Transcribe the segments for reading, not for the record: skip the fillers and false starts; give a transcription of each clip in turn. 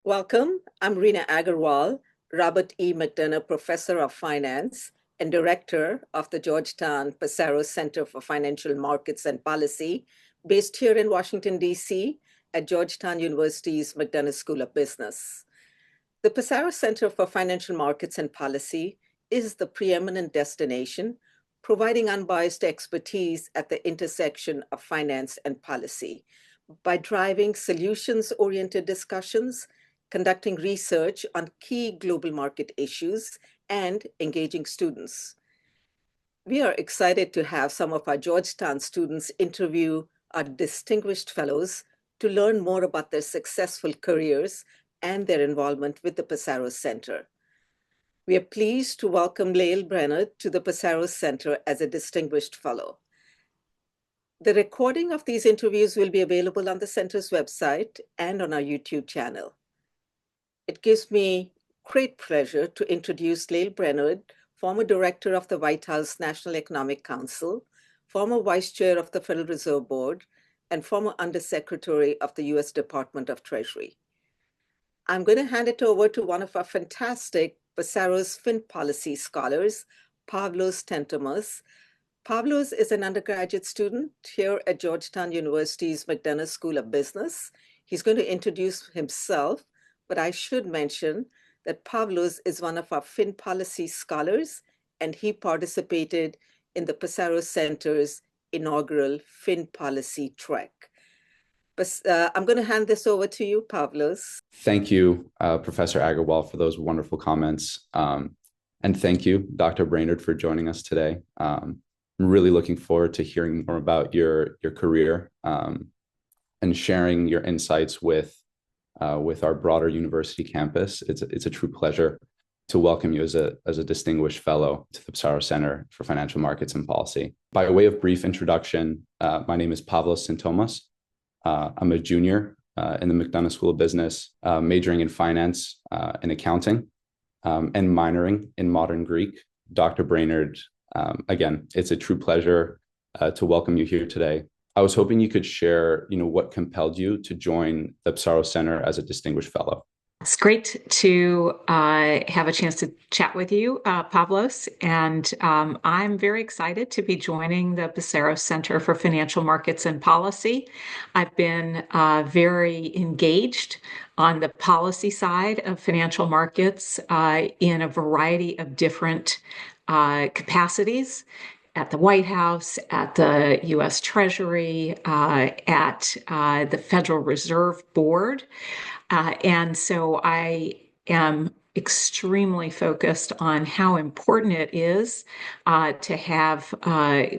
Welcome. I'm Rina Agarwal, Robert E. McDonough Professor of Finance and Director of the Georgetown Psaros Center for Financial Markets and Policy, based here in Washington, D.C. at Georgetown University's McDonough School of Business. The Psaros Center for Financial Markets and Policy is the preeminent destination, providing unbiased expertise at the intersection of finance and policy by driving solutions-oriented discussions, conducting research on key global market issues, and engaging students. We are excited to have some of our Georgetown students interview our distinguished fellows to learn more about their successful careers and their involvement with the Psaros Center. We are pleased to welcome Lael Brainard to the Psaros Center as a distinguished fellow. The recording of these interviews will be available on the center's website and on our YouTube channel. It gives me great pleasure to introduce Lael Brainard, former director of the White House National Economic Council, former vice chair of the Federal Reserve Board, and former undersecretary of the U.S. Department of Treasury. I'm going to hand it over to one of our fantastic Psaros Fin Policy scholars, Pavlos Tentomas. Pavlos is an undergraduate student here at Georgetown University's McDonough School of Business. He's going to introduce himself, but I should mention that Pavlos is one of our Fin Policy scholars, and he participated in the Psaros Center's inaugural Fin Policy Trek. But I'm going to hand this over to you, Pavlos. Thank you, Professor Agarwal, for those wonderful comments. And thank you, Dr. Brainard, for joining us today. I'm really looking forward to hearing more about your career and sharing your insights with our broader university campus. It's a true pleasure to welcome you as a distinguished fellow to the Psaros Center for Financial Markets and Policy. By way of brief introduction, my name is Pavlos Tentomas. I'm a junior in the McDonough School of Business, majoring in finance and accounting, and minoring in modern Greek. Dr. Brainard, again, it's a true pleasure to welcome you here today. I was hoping you could share, what compelled you to join the Psaros Center as a distinguished fellow. It's great to have a chance to chat with you, Pavlos, and I'm very excited to be joining the Psaros Center for Financial Markets and Policy. I've been very engaged on the policy side of financial markets in a variety of different capacities. At the White House, at the U.S. Treasury, at the Federal Reserve Board. And so I am extremely focused on how important it is to have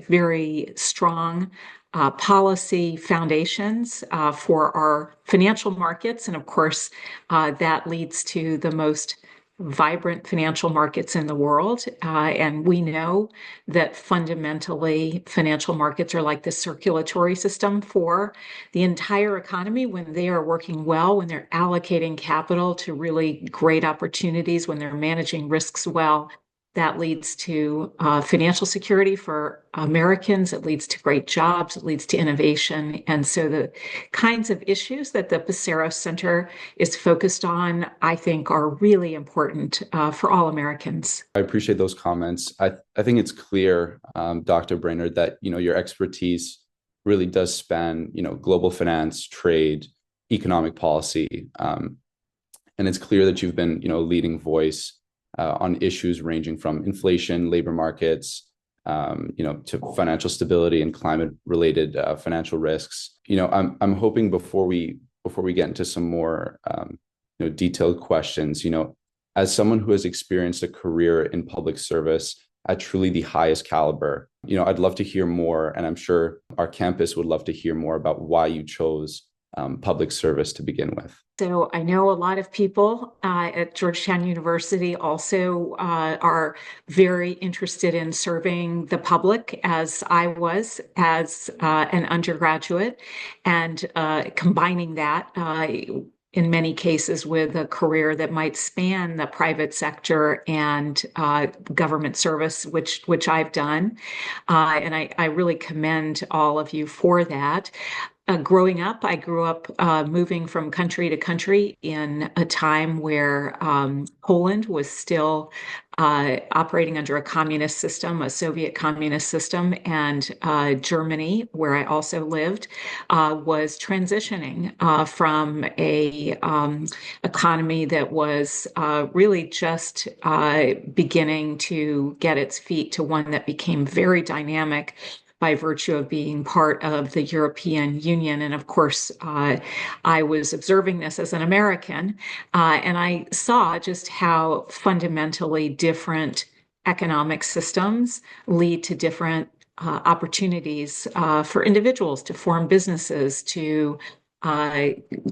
very strong policy foundations for our financial markets. And of course, that leads to the most vibrant financial markets in the world. And we know that fundamentally financial markets are like the circulatory system for the entire economy when they are working well, when they're allocating capital to really great opportunities, when they're managing risks well. That leads to financial security for Americans. It leads to great jobs. It leads to innovation. And so the kinds of issues that the Psaros Center is focused on, I think, are really important for all Americans. I appreciate those comments. I think it's clear, Dr. Brainard, that your expertise really does span global finance, trade, economic policy, and it's clear that you've been a leading voice on issues ranging from inflation, labor markets, to financial stability and climate-related financial risks. I'm hoping before we get into some more detailed questions, as someone who has experienced a career in public service at truly the highest caliber, I'd love to hear more, and I'm sure our campus would love to hear more about why you chose public service to begin with. So I know a lot of people at Georgetown University also are very interested in serving the public, as I was as an undergraduate, and combining that in many cases with a career that might span the private sector and government service, which I've done. And I really commend all of you for that. growing up, I grew up moving from country to country in a time where Poland was still operating under a communist system, a Soviet communist system, and Germany, where I also lived, was transitioning from a economy that was really just beginning to get its feet to one that became very dynamic by virtue of being part of the European Union. And of course, I was observing this as an American, and I saw just how fundamentally different economic systems lead to different opportunities for individuals to form businesses, to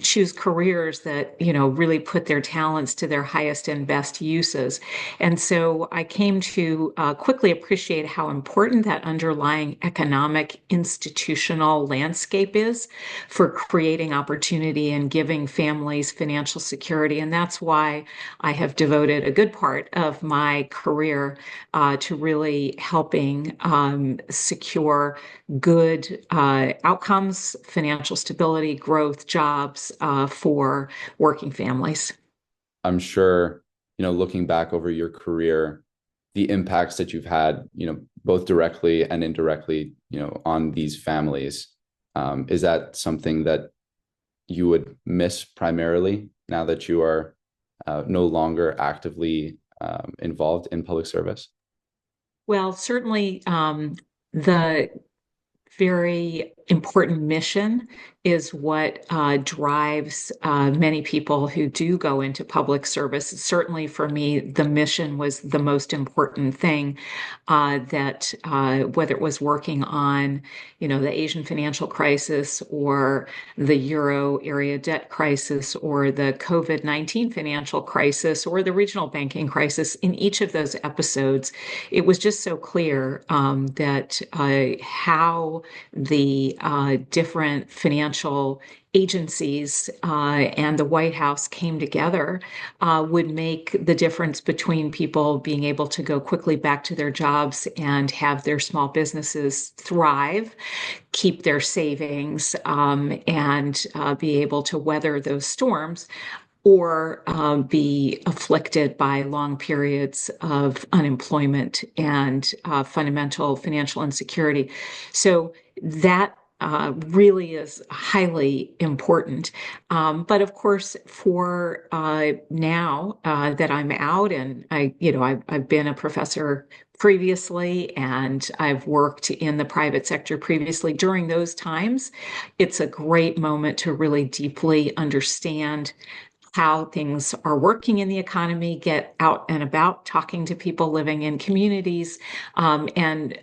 choose careers that, really put their talents to their highest and best uses. And so I came to quickly appreciate how important that underlying economic institutional landscape is for creating opportunity and giving families financial security. And that's why I have devoted a good part of my career to really helping secure good outcomes, financial stability, growth, jobs for working families. I'm sure, looking back over your career, the impacts that you've had, both directly and indirectly, on these families, is that something that you would miss primarily now that you are no longer actively involved in public service? Well, certainly the very important mission is what drives many people who do go into public service. Certainly for me, the mission was the most important thing that whether it was working on, the Asian financial crisis or the Euro area debt crisis or the COVID-19 financial crisis or the regional banking crisis, in each of those episodes, it was just so clear that how the different financial agencies and the White House came together would make the difference between people being able to go quickly back to their jobs and have their small businesses thrive, keep their savings, and be able to weather those storms, or be afflicted by long periods of unemployment and fundamental financial insecurity. So that really is highly important. But of course, for now that I'm out and I've been a professor previously and I've worked in the private sector previously, during those times, it's a great moment to really deeply understand how things are working in the economy, get out and about talking to people living in communities, and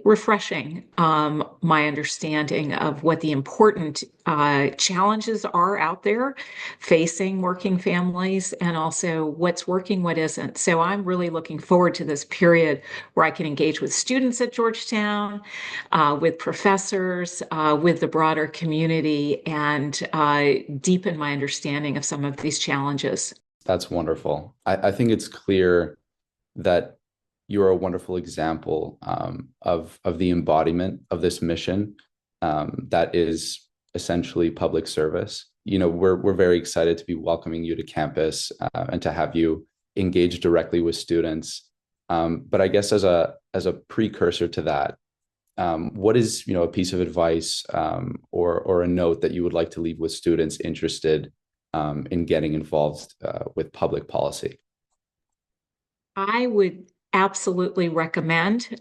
refreshing my understanding of what the important challenges are out there facing working families, and also what's working, what isn't. So I'm really looking forward to this period where I can engage with students at Georgetown, with professors, with the broader community, and deepen my understanding of some of these challenges. That's wonderful. I think it's clear that you're a wonderful example of the embodiment of this mission that is essentially public service. We're very excited to be welcoming you to campus and to have you engage directly with students. But I guess as a precursor to that, what is a piece of advice or a note that you would like to leave with students interested in getting involved with public policy? I would absolutely recommend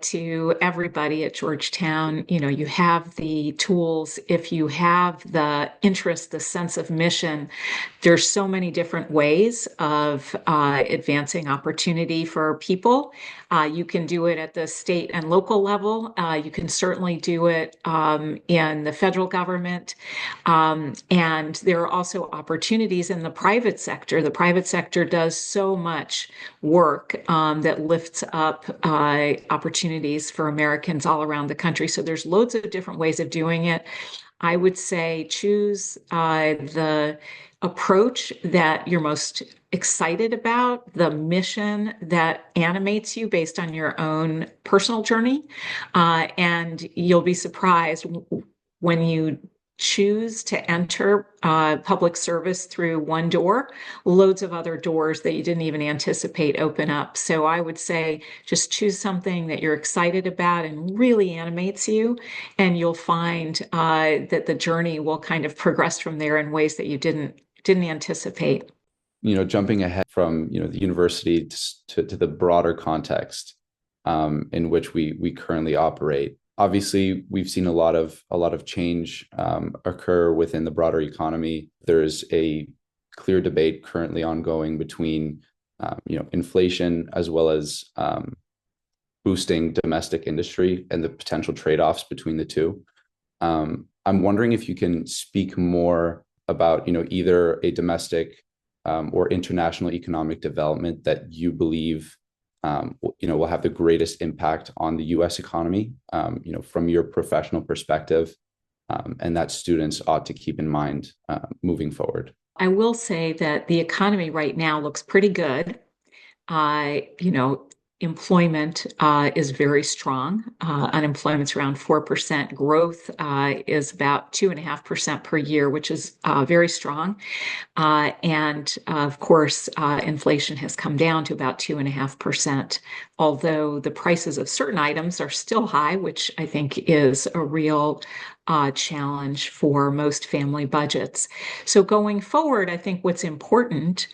to everybody at Georgetown, you have the tools. If you have the interest, the sense of mission, there's so many different ways of advancing opportunity for people. You can do it at the state and local level. You can certainly do it in the federal government. And there are also opportunities in the private sector. The private sector does so much work that lifts up opportunities for Americans all around the country. So there's loads of different ways of doing it. I would say choose the approach that you're most excited about, the mission that animates you based on your own personal journey. And you'll be surprised when you choose to enter public service through one door, loads of other doors that you didn't even anticipate open up. So I would say just choose something that you're excited about and really animates you, and you'll find that the journey will kind of progress from there in ways that you didn't anticipate. Jumping ahead from the university to the broader context in which we currently operate. Obviously, we've seen a lot of change occur within the broader economy. There's a clear debate currently ongoing between inflation as well as boosting domestic industry and the potential trade-offs between the two. I'm wondering if you can speak more about either a domestic or international economic development that you believe will have the greatest impact on the U.S. economy, from your professional perspective, and that students ought to keep in mind moving forward. I will say that the economy right now looks pretty good. Employment is very strong. Unemployment's around 4%. Growth is about 2.5% per year, which is very strong. And of course, inflation has come down to about 2.5%, although the prices of certain items are still high, which I think is a real challenge for most family budgets. So going forward, I think what's important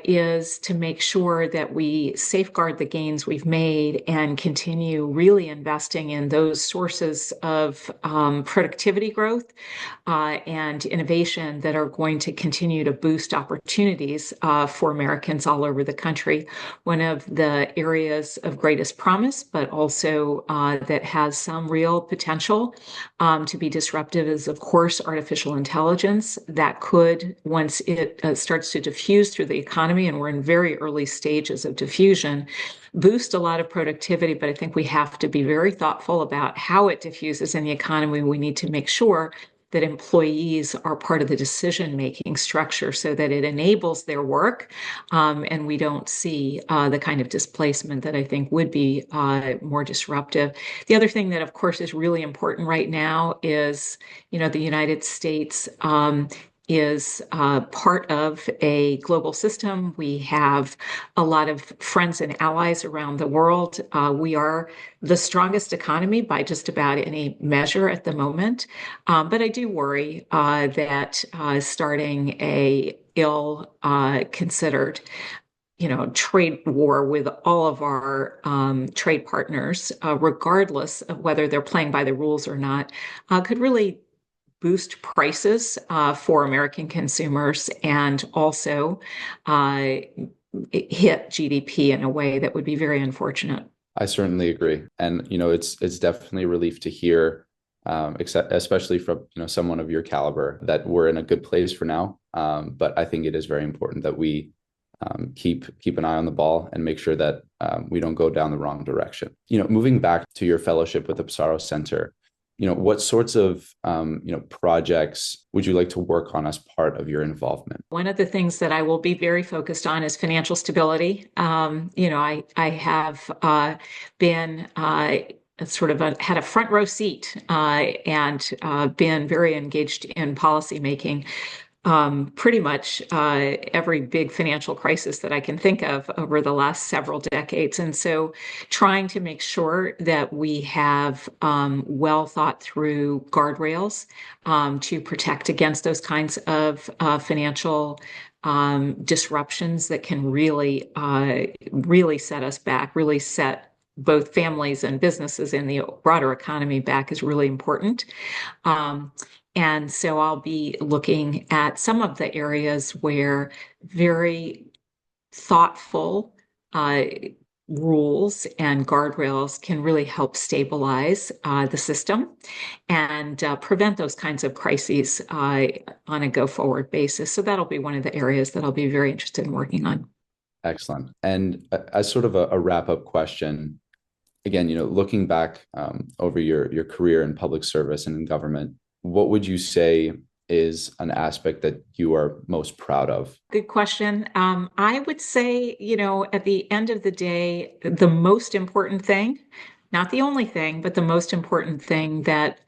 is to make sure that we safeguard the gains we've made and continue really investing in those sources of productivity growth and innovation that are going to continue to boost opportunities for Americans all over the country. One of the areas of greatest promise, but also that has some real potential to be disruptive is, of course, artificial intelligence. That could, once it starts to diffuse through the economy, and we're in very early stages of diffusion, boost a lot of productivity. But I think we have to be very thoughtful about how it diffuses in the economy. We need to make sure that employees are part of the decision-making structure so that it enables their work, and we don't see the kind of displacement that I think would be more disruptive. The other thing that, of course, is really important right now is, the United States is part of a global system. We have a lot of friends and allies around the world. We are the strongest economy by just about any measure at the moment. But I do worry that starting a ill-considered trade war with all of our trade partners, regardless of whether they're playing by the rules or not, could really boost prices for American consumers and also hit GDP in a way that would be very unfortunate. I certainly agree. And, it's definitely a relief to hear, especially from, someone of your caliber, that we're in a good place for now. But I think it is very important that we keep an eye on the ball and make sure that we don't go down the wrong direction. Moving back to your fellowship with the Psaros Center, what sorts of, projects would you like to work on as part of your involvement? One of the things that I will be very focused on is financial stability. I have been had a front row seat and been very engaged in policy making. Pretty much every big financial crisis that I can think of over the last several decades. And so trying to make sure that we have well thought through guardrails to protect against those kinds of financial disruptions that can really set us back, really set both families and businesses in the broader economy back is really important. And so I'll be looking at some of the areas where very thoughtful rules and guardrails can really help stabilize the system and prevent those kinds of crises on a go-forward basis. So that'll be one of the areas that I'll be very interested in working on. Excellent. And as sort of a wrap-up question, again, looking back over your career in public service and in government, what would you say is an aspect that you are most proud of? Good question. I would say, at the end of the day, the most important thing not the only thing, but the most important thing that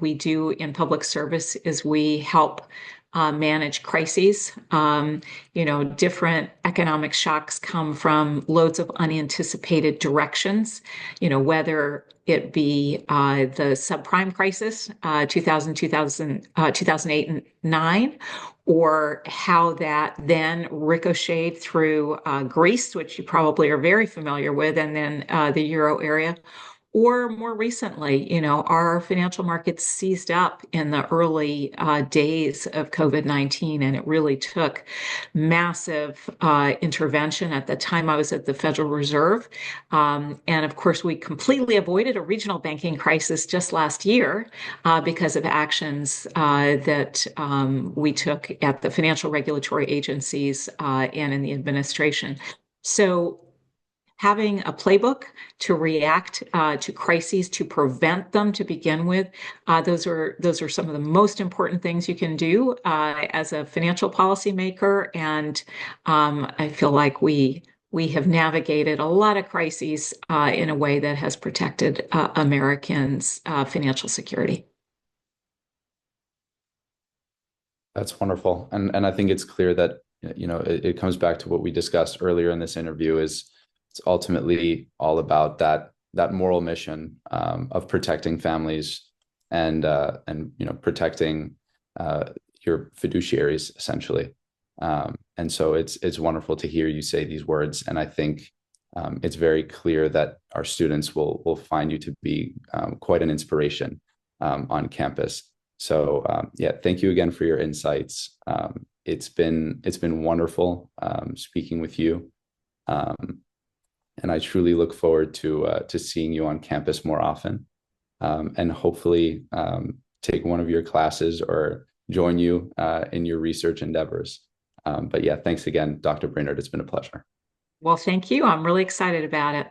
we do in public service is we help manage crises. Different economic shocks come from loads of unanticipated directions, whether it be the subprime crisis, 2008 and 9, or how that then ricocheted through Greece, which you probably are very familiar with, and then the Euro area. Or more recently, our financial markets seized up in the early days of COVID-19, and it really took massive intervention. At the time, I was at the Federal Reserve. And of course, we completely avoided a regional banking crisis just last year because of actions that we took at the financial regulatory agencies and in the administration. So having a playbook to react to crises, to prevent them to begin with, those are some of the most important things you can do as a financial policymaker. And I feel like we have navigated a lot of crises in a way that has protected Americans' financial security. That's wonderful. And I think it's clear that, it comes back to what we discussed earlier in this interview is it's ultimately all about that moral mission of protecting families and protecting your fiduciaries essentially. And so it's wonderful to hear you say these words. And I think it's very clear that our students will find you to be quite an inspiration on campus. So thank you again for your insights. It's been wonderful speaking with you. And I truly look forward to seeing you on campus more often, and hopefully take one of your classes or join you in your research endeavors. But thanks again, Dr. Brainard. It's been a pleasure. Well, thank you. I'm really excited about it.